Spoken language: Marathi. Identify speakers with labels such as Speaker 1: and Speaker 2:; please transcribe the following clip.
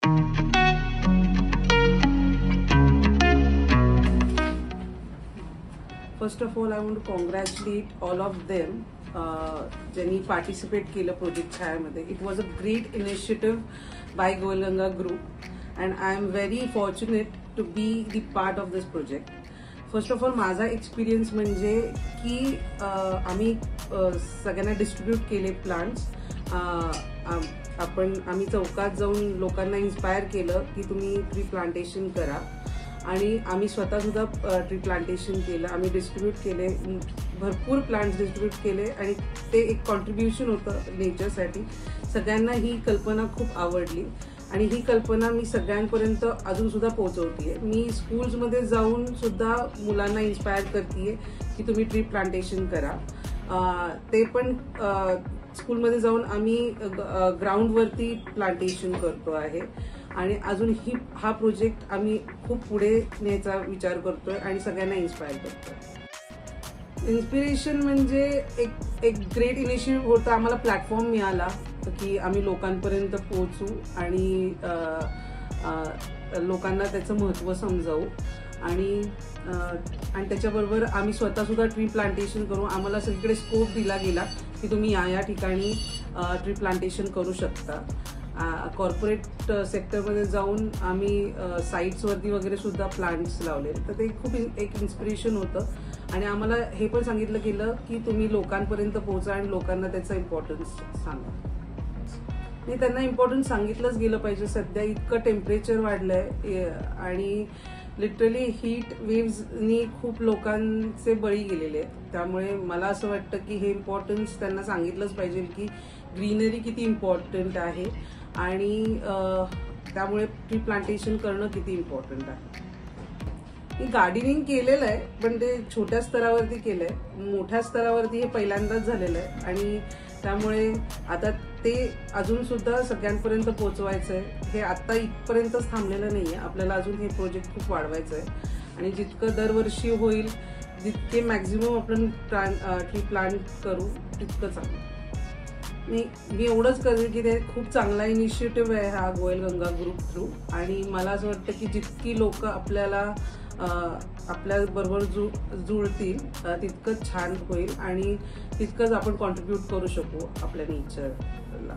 Speaker 1: First of all, I want to congratulate all of them ज्यांनी पार्टिसिपेट केलं प्रोजेक्ट छायामध्ये. It was a great initiative by Golganga group and I am very fortunate to be the part of this project. First of all माझा एक्सपिरियन्स म्हणजे की आम्ही सगळ्यांना डिस्ट्रीब्यूट केले प्लांट्स. आम्ही चौकात जाऊन लोकांना इन्स्पायर केलं की तुम्ही ट्री प्लांटेशन करा आणि आम्ही स्वतः सुद्धा ट्री प्लांटेशन केलं. आम्ही डिस्ट्रीब्यूट केले, भरपूर प्लांट्स डिस्ट्रीब्यूट केले आणि ते एक कॉन्ट्रीब्युशन होतं नेचरसाठी. सगळ्यांना ही कल्पना खूप आवडली आणि ही कल्पना मी सगळ्यांपर्यंत अजून सुद्धा पोहोचवतीये. मी स्कूल्समध्ये जाऊन सुद्धा मुलांना इन्स्पायर करतीये की तुम्ही ट्री प्लांटेशन करा. ते पण स्कूलमध्ये जाऊन आम्ही ग्राउंडवरती प्लांटेशन करतो आहे आणि अजून हा प्रोजेक्ट आम्ही खूप पुढे न्यायचा विचार करतोय आणि सगळ्यांना इन्स्पायर करतोय. इन्स्पिरेशन म्हणजे एक ग्रेट इनिशिएटिव्ह होता. आम्हाला प्लॅटफॉर्म मिळाला की आम्ही लोकांपर्यंत पोहोचू आणि लोकांना त्याचं महत्त्व समजावू आणि त्याच्याबरोबर आम्ही स्वतः सुद्धा ट्री प्लांटेशन करू. आम्हाला सगळीकडे स्कोप दिला गेला की तुम्ही या ठिकाणी ट्री प्लांटेशन करू शकता. कॉर्पोरेट सेक्टरमध्ये जाऊन आम्ही साईट्सवरती वगैरे सुद्धा प्लांट्स लावले. तर ते खूप एक इन्स्पिरेशन होतं आणि आम्हाला हे पण सांगितलं गेलं की तुम्ही लोकांपर्यंत पोहोचा आणि लोकांना त्याचा इम्पॉर्टन्स सांगा. आणि त्यांना इम्पॉर्टन्स सांगितलंच गेलं पाहिजे. सध्या इतकं टेम्परेचर वाढलंय आणि लिटरली हीट वेव्हनी खूप लोकांचे बळी गेलेले आहेत. त्यामुळे मला असं वाटतं की हे इम्पॉर्टन्स त्यांना सांगितलंच पाहिजे की ग्रीनरी किती इम्पॉर्टंट आहे आणि त्यामुळे ट्री प्लांटेशन करणं किती इम्पॉर्टंट आहे. मी गार्डनिंग केलेलं आहे पण ते छोट्या स्तरावरती केलंय. मोठ्या स्तरावरती हे पहिल्यांदाच झालेलं आहे आणि त्यामुळे आता ते अजून सुद्धा सगळ्यांपर्यंत पोहोचवायचं आहे. हे आता इथपर्यंतच थांबलेलं नाहीये. आपल्याला अजून हे प्रोजेक्ट खूप वाढवायचं आहे आणि जितकं दरवर्षी होईल जितके मॅक्झिमम आपण ट्री प्लांट करू तितकं चांगलं. मी एवढंच करेन की ते खूप चांगला इनिशिएटिव्ह आहे हा गोलगंगा ग्रुप थ्रू आणि मला असं वाटतं की जितकी लोक आपल्या बरोबर जुळतील तितकंच छान होईल आणि तितकंच आपण कॉन्ट्रीब्यूट करू शकू आपल्या नेचरला.